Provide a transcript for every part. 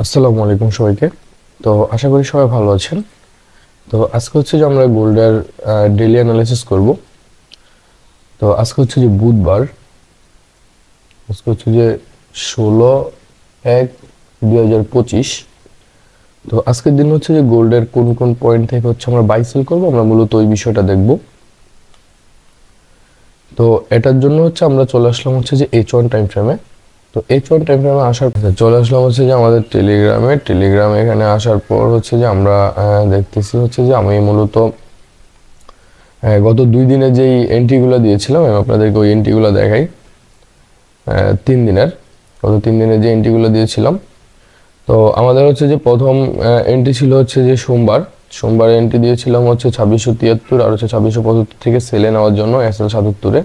আসসালামু আলাইকুম সবাইকে। তো আশা করি সবাই ভালো আছেন। তো আজকে হচ্ছে যে আমরা গোল্ডের ডেইলি অ্যানালাইসিস করব। তো আজকে হচ্ছে যে বুধবার, আজকে হচ্ছে যে 16/1/2025। তো আজকের দিন হচ্ছে যে গোল্ডের কোন কোন পয়েন্ট থেকে হচ্ছে আমরা বাই সেল করবো, আমরা মূলত ওই বিষয়টা দেখব। তো এটার জন্য হচ্ছে আমরা চলে আসলাম হচ্ছে যে H1 টাইম ফ্রেমে। তো H1 টাইম ফ্রেমে আসার পর চলে আসলাম হচ্ছে যে আমাদের টেলিগ্রামে এখানে আসার পর হচ্ছে যে আমরা দেখতেছি হচ্ছে যে আমি মূলত গত 2 দিনে যেই এন্ট্রিগুলো দিয়েছিলাম আমি আপনাদেরকে ওই এন্ট্রিগুলো দেখাই। 3 দিনের, গত 3 দিনে যে এন্ট্রিগুলো দিয়েছিলাম। তো আমাদের হচ্ছে যে প্রথম এন্ট্রি ছিল হচ্ছে যে সোমবার এন্ট্রি দিয়েছিলাম হচ্ছে 2673 আর হচ্ছে 2675 থেকে সেলে নেওয়ার জন্য SL 77-এ,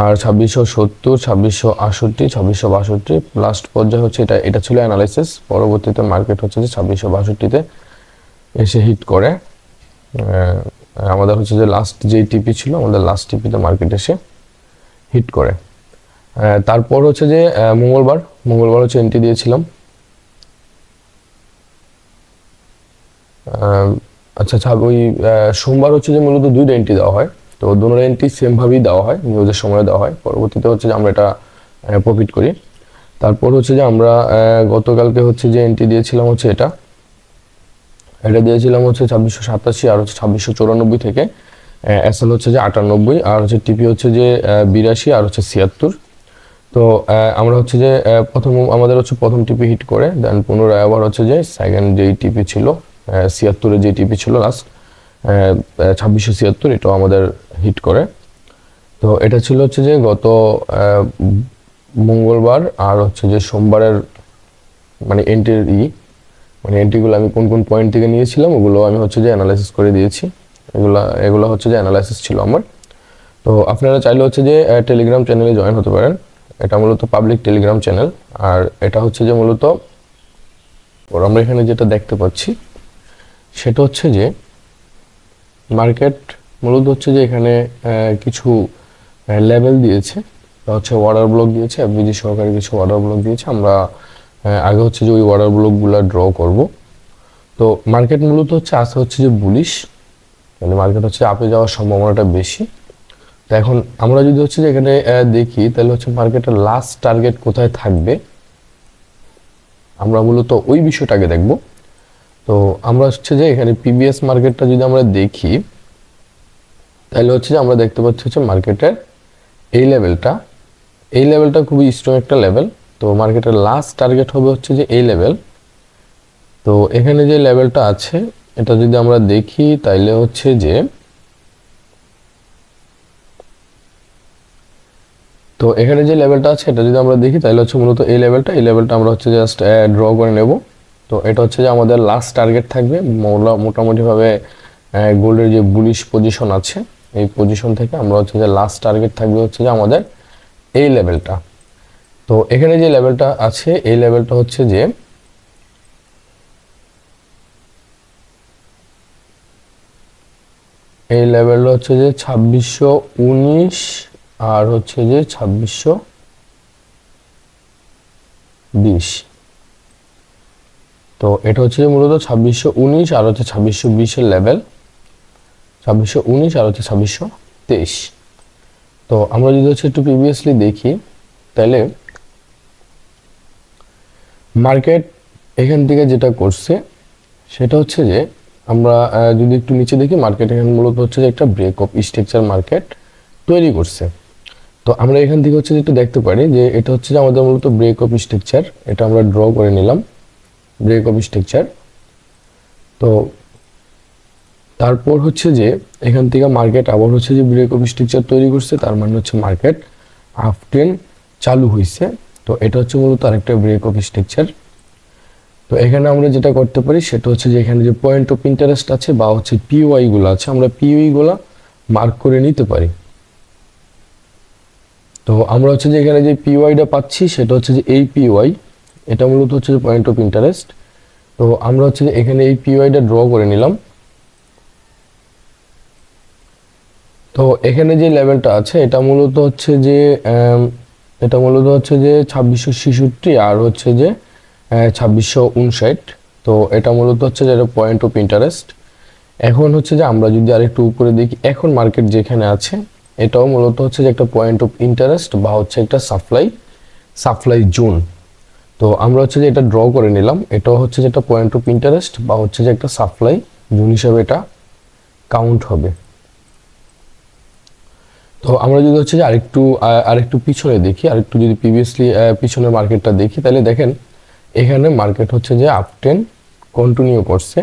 আর 2670, 2668, 2662 লাস্ট পর্যায়ে হচ্ছে এটা ছিল অ্যানালাইসিস। পরবর্তীতে মার্কেট হচ্ছে যে 2662-তে এসে হিট করে। আমাদের হচ্ছে যে লাস্ট যেই টিপি ছিল, আমাদের লাস্ট টিপিতে মার্কেট এসে হিট করে। তারপর হচ্ছে যে মঙ্গলবার হচ্ছে এন্ট্রি দিয়েছিলাম। আচ্ছা, ওই সোমবার হচ্ছে যে মূলত 2টা এন্ট্রি দেওয়া হয়। তো দুটো এন্ট্রি সেমভাবেই দেওয়া হয়, নিউজের সময় দেওয়া হয়। পরবর্তীতে হচ্ছে যে আমরা এটা প্রফিট করি। তারপর হচ্ছে যে আমরা গতকালকে হচ্ছে যে এন্ট্রি দিয়েছিলাম হচ্ছে এটা দিয়েছিলাম হচ্ছে 2687 আর হচ্ছে 2694 থেকে এসএল হচ্ছে যে 98 আর হচ্ছে টিপি হচ্ছে যে 82 আর হচ্ছে 76। তো আমরা হচ্ছে যে আমাদের হচ্ছে প্রথম টিপি হিট করে দেন পুনরায় আবার হচ্ছে যে সেকেন্ড যেই টিপি ছিল 76-এর যে টিপি ছিল লাস্ট 2676, এটাও আমাদের হিট করে। তো এটা ছিল হচ্ছে যে গত মঙ্গলবার আর হচ্ছে যে সোমবারের মানে এন্ট্রিগুলো আমি কোন কোন পয়েন্ট থেকে নিয়েছিলাম ওগুলো আমি হচ্ছে যে অ্যানালাইসিস করে দিয়েছি। এগুলো হচ্ছে যে অ্যানালাইসিস ছিল আমার। তো আপনারা চাইলে হচ্ছে যে টেলিগ্রাম চ্যানেলে জয়েন হতে পারেন। এটা মূলত পাবলিক টেলিগ্রাম চ্যানেল। আর এটা হচ্ছে যে মূলত আমরা এখানে যেটা দেখতে পাচ্ছি সেটা হচ্ছে যে মার্কেট মূলত হচ্ছে যে এখানে কিছু লেভেল দিয়েছে, হচ্ছে ওয়াটার ব্লক দিয়েছে, এফবিজি সহকারে কিছু ওয়াটার ব্লক দিয়েছে। আমরা আগে হচ্ছে যে ওই ওয়াটার ব্লকগুলো ড্র করব। তো মার্কেট মূলত হচ্ছে আসে হচ্ছে যে বুলিশ, মানে মার্কেট হচ্ছে আপে যাওয়ার সম্ভাবনাটা বেশি। তো এখন আমরা যদি হচ্ছে যে এখানে দেখি তাহলে হচ্ছে মার্কেটের লাস্ট টার্গেট কোথায় থাকবে, আমরা মূলত ওই বিষয়টাকে দেখব। তো আমরা হচ্ছে যে এখানে পিবিএস মার্কেটটা যদি আমরা দেখি তাহলে হচ্ছে যে আমরা দেখতে পাচ্ছি হচ্ছে মার্কেটের এই লেভেলটা খুবই স্ট্রং একটা লেভেল। তো মার্কেটের লাস্ট টার্গেট হবে হচ্ছে যে এই লেভেল। তো এখানে যে লেভেলটা আছে এটা যদি আমরা দেখি তাইলে হচ্ছে যে তো এখানে যে লেভেলটা আছে এটা যদি আমরা দেখি তাহলে হচ্ছে মূলত এই লেভেলটা আমরা হচ্ছে জাস্ট ড্র করে নেব। তো এটা হচ্ছে যে আমাদের লাস্ট টার্গেট থাকবে। মোটামুটিভাবে গোল্ডের যে বুলিশ পজিশন আছে এই পজিশন থেকে আমরা হচ্ছে যে লাস্ট টার্গেট থাকবে হচ্ছে যে আমাদের এই লেভেলটা। তো এখানে যে লেভেলটা আছে এই লেভেলটা হচ্ছে যে এই লেভেলটা হচ্ছে যে 2619 আর হচ্ছে যে 2620। তো এটা হচ্ছে যে মূলত 2619 আর হচ্ছে 2620-এর লেভেল, 2619 আর হচ্ছে 2623। তো আমরা যদি হচ্ছে একটু প্রিভিয়াসলি দেখি তাহলে মার্কেট এখান থেকে যেটা করছে সেটা হচ্ছে যে আমরা যদি একটু নিচে দেখি মার্কেট এখানে মূলত হচ্ছে যে একটা ব্রেক অফ স্ট্রাকচার মার্কেট তৈরি করছে। তো আমরা এখান থেকে হচ্ছে যে একটু দেখতে পারি যে এটা হচ্ছে যে আমাদের মূলত ব্রেক অফ স্ট্রাকচার, এটা আমরা ড্র করে নিলাম ব্রেক অফ স্ট্রাকচার। তো তারপর হচ্ছে যে এখান থেকে মার্কেট আবার হচ্ছে যে ব্রেক অফ স্ট্রাকচার তৈরি করছে, তার মানে হচ্ছে মার্কেট আপ ট্রেন্ড চালু হয়েছে। তো এটা হচ্ছে মূলত আরেকটা ব্রেক অফ স্ট্রাকচার। তো এখানে আমরা যেটা করতে পারি সেটা হচ্ছে যে এখানে যে পয়েন্ট অফ ইন্টারেস্ট আছে বা হচ্ছে পিওয়াই গুলো আছে আমরা পিওই গুলা মার্ক করে নিতে পারি। তো আমরা হচ্ছে যে এখানে যে পিওয়াইটা পাচ্ছি সেটা হচ্ছে যে এই পিওয়াই, এটা মূলত হচ্ছে যে পয়েন্ট অফ ইন্টারেস্ট। তো আমরা হচ্ছে যে এখানে এই পিওয়াইটা ড্র করে নিলাম। তো এখানে যে লেভেলটা আছে এটা মূলত হচ্ছে যে 2666 আর হচ্ছে যে 2659। তো এটা মূলত হচ্ছে যে পয়েন্ট অফ ইন্টারেস্ট। এখন হচ্ছে যে আমরা যদি আরেকটু উপরে দেখি, এখন মার্কেট যেখানে আছে এটাও মূলত হচ্ছে যে একটা পয়েন্ট অফ ইন্টারেস্ট বা হচ্ছে একটা সাপ্লাই জোন। তো আমরা হচ্ছে যে এটা ড্র করে নিলাম, এটাও হচ্ছে যে একটা পয়েন্ট অফ ইন্টারেস্ট বা হচ্ছে যে একটা সাপ্লাই জোন হিসেবে এটা কাউন্ট হবে। তো আমরা যদি হচ্ছে যে আরেকটু পিছনে দেখি, আরেকটু যদি প্রিভিয়াসলি পিছনের মার্কেটটা দেখি, তাহলে দেখেন এখানে মার্কেট হচ্ছে যে আপ ট্রেন্ড কন্টিনিউ করছে।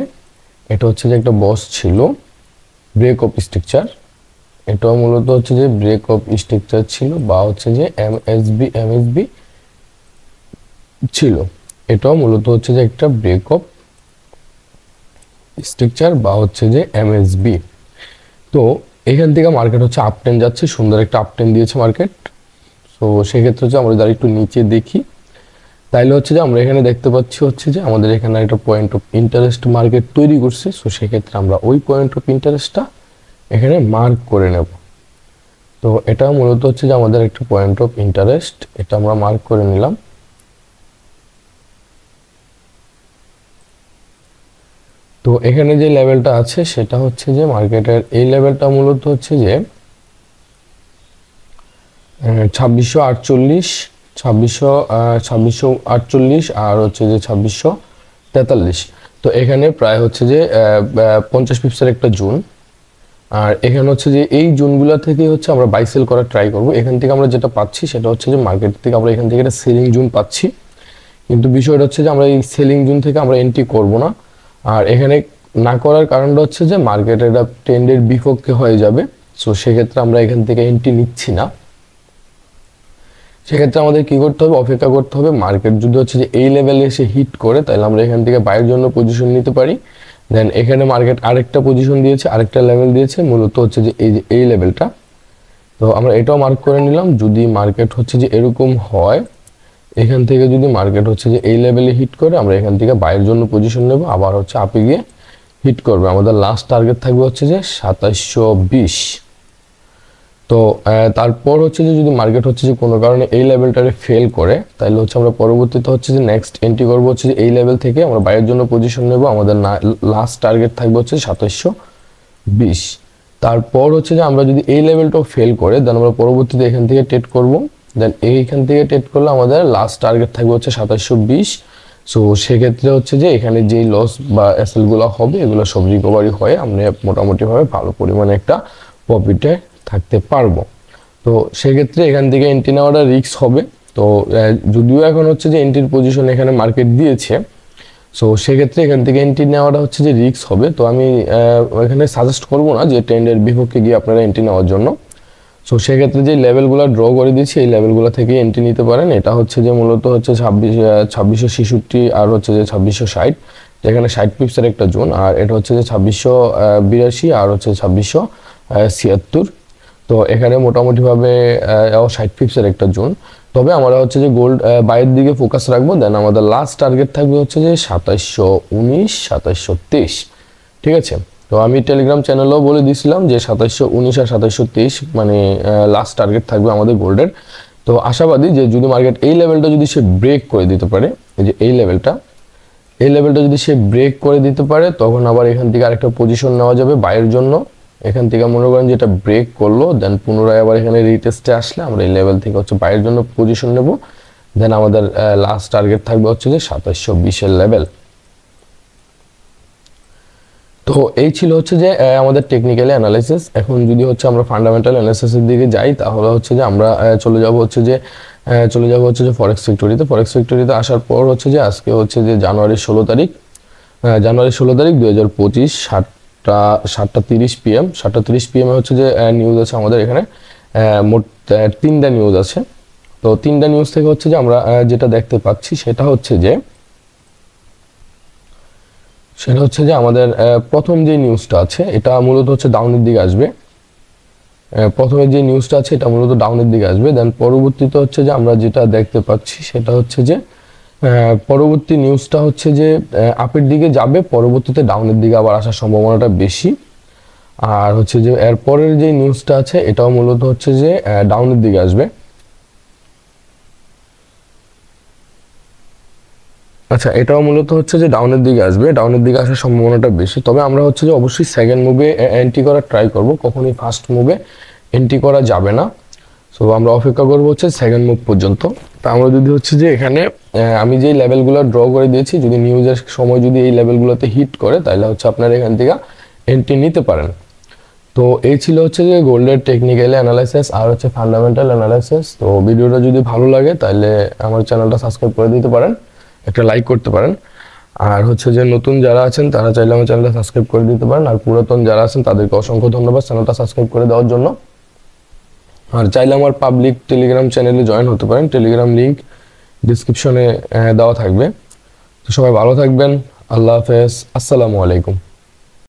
এটা হচ্ছে যে একটা বস ছিল, ব্রেক অফ স্ট্রাকচার। এটাও মূলত হচ্ছে যে ব্রেক অফ স্ট্রাকচার ছিল বা হচ্ছে যে এমএসবি ছিল। এটাও মূলত হচ্ছে যে একটা ব্রেক অফ স্ট্রাকচার বা হচ্ছে যে এমএসবি। তো এখান থেকে মার্কেট হচ্ছে আপ ট্রেন্ড যাচ্ছে, সুন্দর একটা আপ ট্রেন্ড দিয়েছে মার্কেট। তো সেক্ষেত্রে হচ্ছে আমরা যদি একটু নিচে দেখি, তাইলে হচ্ছে যে আমরা এখানে দেখতে পাচ্ছি হচ্ছে যে আমাদের এখানে একটা পয়েন্ট অফ ইন্টারেস্ট মার্কেট তৈরি করছে। সো সেক্ষেত্রে আমরা ওই পয়েন্ট অফ ইন্টারেস্টটা এখানে মার্ক করে নেব। তো এটা মূলত হচ্ছে যে আমাদের একটা পয়েন্ট অফ ইন্টারেস্ট, এটা আমরা মার্ক করে নিলাম। তো এখানে যে লেভেলটা আছে সেটা হচ্ছে যে মার্কেটের এই লেভেলটা মূলত হচ্ছে যে 2648, 2648 আর হচ্ছে যে 2643। তো এখানে প্রায় হচ্ছে যে 50 পিপসের একটা জোন। আর এখানে হচ্ছে যে এই জোনগুলো থেকে হচ্ছে আমরা বাই সেল করার ট্রাই করব। এখান থেকে আমরা যেটা পাচ্ছি সেটা হচ্ছে যে মার্কেট থেকে আমরা এখান থেকে একটা সেলিং জোন পাচ্ছি, কিন্তু বিষয়টা হচ্ছে যে আমরা এই সেলিং জোন থেকে আমরা এন্ট্রি করব না। আর এখানে না করার কারণটা হচ্ছে যে মার্কেট এটা ট্রেন্ডের বিপক্ষে হয়ে যাবে। সো সেক্ষেত্রে আমরা এখান থেকে এন্ট্রি নিচ্ছি না। সেক্ষেত্রে আমাদের কি করতে হবে, অপেক্ষা করতে হবে। মার্কেট যদি হচ্ছে যে এই লেভেলে এসে হিট করে, তাহলে আমরা এখান থেকে বাইয়ের জন্য পজিশন নিতে পারি। দেন এখানে মার্কেট আরেকটা পজিশন দিয়েছে, আরেকটা লেভেল দিয়েছে, মূলত হচ্ছে যে এই লেভেলটা। তো আমরা এটাও মার্ক করে নিলাম। যদি মার্কেট হচ্ছে যে এরকম হয়, এখান থেকে যদি মার্কেট হচ্ছে যে এই লেভেলে হিট করে, আমরা এখান থেকে বাইয়ের জন্য পজিশন নেব, আবার হচ্ছে আপে গিয়ে হিট করবে। আমাদের লাস্ট টার্গেট থাকবে হচ্ছে যে 2720। তো তারপর হচ্ছে যে যদি মার্কেট হচ্ছে যে কোনো কারণে এই লেভেলটারে ফেল করে, তাহলে হচ্ছে আমরা পরবর্তীতে হচ্ছে যে নেক্সট এন্ট্রি করবো হচ্ছে যে এই লেভেল থেকে আমরা বাইরের জন্য পজিশন নেব। আমাদের লাস্ট টার্গেট থাকবে হচ্ছে 2720। তারপর হচ্ছে যে আমরা যদি এই লেভেলটাও ফেল করে, দেন আমরা পরবর্তীতে এখান থেকে ট্রেড করব। দেন এইখান থেকে ট্রেড করলে আমাদের লাস্ট টার্গেট থাকবে হচ্ছে 2720। সো সেক্ষেত্রে হচ্ছে যে এখানে যেই লস বা এসএলগুলো হবে, এগুলো সব রিকভারি হয়ে আমরা মোটামুটিভাবে ভালো পরিমাণে একটা প্রফিটে থাকতে পারবো। তো সেক্ষেত্রে এখান থেকে এন্ট্রি নেওয়াটা রিস্ক হবে। তো যদিও এখন হচ্ছে যে এন্ট্রির পজিশন এখানে মার্কেট দিয়েছে, সো সেক্ষেত্রে এখান থেকে এন্ট্রি নেওয়াটা হচ্ছে যে রিস্ক হবে। তো আমি এখানে সাজেস্ট করব না যে ট্রেন্ডের বিপক্ষে গিয়ে আপনারা এন্ট্রি নেওয়ার জন্য। সো সেক্ষেত্রে যে লেভেলগুলো ড্র করে দিয়েছি, এই লেভেলগুলো থেকে এন্ট্রি নিতে পারেন। এটা হচ্ছে যে মূলত হচ্ছে 2666 আর হচ্ছে যে 2660, যেখানে 60 পিপসের একটা জোন। আর এটা হচ্ছে যে 2682 আর হচ্ছে 2676। তো এখানে মোটামুটিভাবে 60 পিপসের একটা জোন। তবে আমরা হচ্ছে যে গোল্ড বাইয়ের দিকে ফোকাস রাখবো। দেন আমাদের লাস্ট টার্গেট থাকবে হচ্ছে যে 2719, 2723। ঠিক আছে। তো আমি টেলিগ্রাম চ্যানেলেও বলে দিয়েছিলাম যে 2719 আর 2723 মানে লাস্ট টার্গেট থাকবে আমাদের গোল্ডের। তো আশাবাদী যে যদি মার্কেট এই লেভেলটা যদি সে ব্রেক করে দিতে পারে, এই যে এই লেভেলটা যদি সে ব্রেক করে দিতে পারে, তখন আবার এখান থেকে আরেকটা পজিশন নেওয়া যাবে বাইয়ের জন্য। এখান থেকে মনে করেন যেটা ব্রেক করলো, দেন পুনরায় আবার এখানে রিটেস্টে আসলে আমরা এই লেভেল থেকে হচ্ছে বাইয়ের জন্য পজিশন নেব। দেন আমাদের লাস্ট টার্গেট থাকবে হচ্ছে যে 2720 লেভেল। তো এই ছিল হচ্ছে যে আমাদের টেকনিক্যালি অ্যানালাইসিস। এখন যদি হচ্ছে আমরা ফান্ডামেন্টাল অ্যানালাইসিসের দিকে যাই, তাহলে হচ্ছে যে আমরা চলে যাব হচ্ছে যে ফরেক্স ফ্যাক্টরিতে। ফরেক্স ফ্যাক্টরিতে আসার পর হচ্ছে যে আজকে হচ্ছে যে জানুয়ারি 16 তারিখ 2025, 7:30 PM। 7:30 PM হচ্ছে যে নিউজ আছে আমাদের এখানে। মোট 3টা নিউজ আছে। তো 3টা নিউজ থেকে হচ্ছে যে আমরা যেটা দেখতে পাচ্ছি সেটা হচ্ছে যে আমাদের প্রথম যে নিউজটা আছে এটা মূলত হচ্ছে ডাউনের দিকে আসবে। প্রথমে যে নিউজটা আছে এটা মূলত ডাউনের দিকে আসবে। দেন পরবর্তীতে হচ্ছে যে আমরা যেটা দেখতে পাচ্ছি সেটা হচ্ছে যে পরবর্তী নিউজটা হচ্ছে যে আপের দিকে যাবে, পরবর্তীতে ডাউনের দিকে আবার আসার সম্ভাবনাটা বেশি। আর হচ্ছে যে এরপরের যে নিউজটা আছে এটাও মূলত হচ্ছে যে ডাউনের দিকে আসবে। আচ্ছা, এটাও মূলত হচ্ছে যে ডাউনের দিকে আসবে, ডাউনের দিকে আসার সম্ভাবনাটা বেশি। তবে আমরা হচ্ছে যে অবশ্যই সেকেন্ড মুভে এন্ট্রি করার ট্রাই করব, কখনোই ফার্স্ট মুভে এন্ট্রি করা যাবে না। সো আমরা অপেক্ষা করবো হচ্ছে সেকেন্ড মুভ পর্যন্ত। তা আমরা যদি হচ্ছে যে এখানে আমি যেই লেভেলগুলো ড্র করে দিয়েছি, যদি নিউজের সময় যদি এই লেভেলগুলোতে হিট করে, তাহলে হচ্ছে আপনারা এখান থেকে এন্ট্রি নিতে পারেন। তো এই ছিল হচ্ছে যে গোল্ডের টেকনিক্যাল অ্যানালাইসিস আর হচ্ছে ফান্ডামেন্টাল অ্যানালাইসিস। তো ভিডিওটা যদি ভালো লাগে তাহলে আমার চ্যানেলটা সাবস্ক্রাইব করে দিতে পারেন, একটা লাইক করতে পারেন। আর হচ্ছে যে নতুন যারা আছেন তারা চাইলে আমার চ্যানেলটা সাবস্ক্রাইব করে দিতে পারেন। আর পুরাতন যারা আছেন তাদেরকে অসংখ্য ধন্যবাদ চ্যানেলটা সাবস্ক্রাইব করে দেওয়ার জন্য। আর চাইলে আমার পাবলিক টেলিগ্রাম চ্যানেলে জয়েন হতে পারেন, টেলিগ্রাম লিঙ্ক ডিসক্রিপশনে দেওয়া থাকবে। তো সবাই ভালো থাকবেন, আল্লাহ হাফেজ, আসসালামু আলাইকুম।